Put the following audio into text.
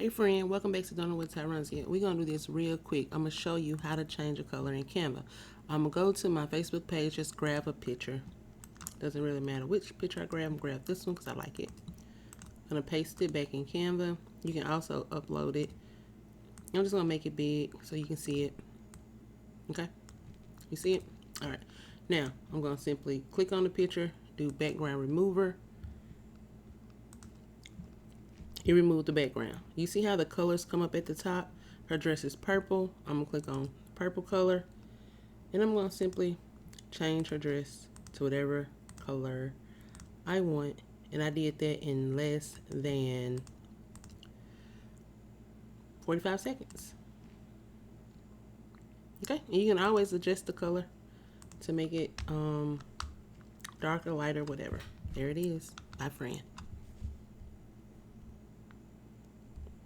Hey friend, welcome back to Don't Know What Time Runs Yet. We're going to do this real quick. I'm going to show you how to change a color in Canva. I'm going to go to my Facebook page, just grab a picture. Doesn't really matter which picture I grab. I'm going to grab this one because I like it. I'm going to paste it back in Canva. You can also upload it. I'm just going to make it big so you can see it. Okay? You see it? Alright. Now, I'm going to simply click on the picture, do background remover. It removed the background. You see how the colors come up at the top? Her dress is purple. I'm going to click on purple color. And I'm going to simply change her dress to whatever color I want. And I did that in less than 45 seconds. Okay, and you can always adjust the color to make it darker, lighter, whatever. There it is. Bye, friend.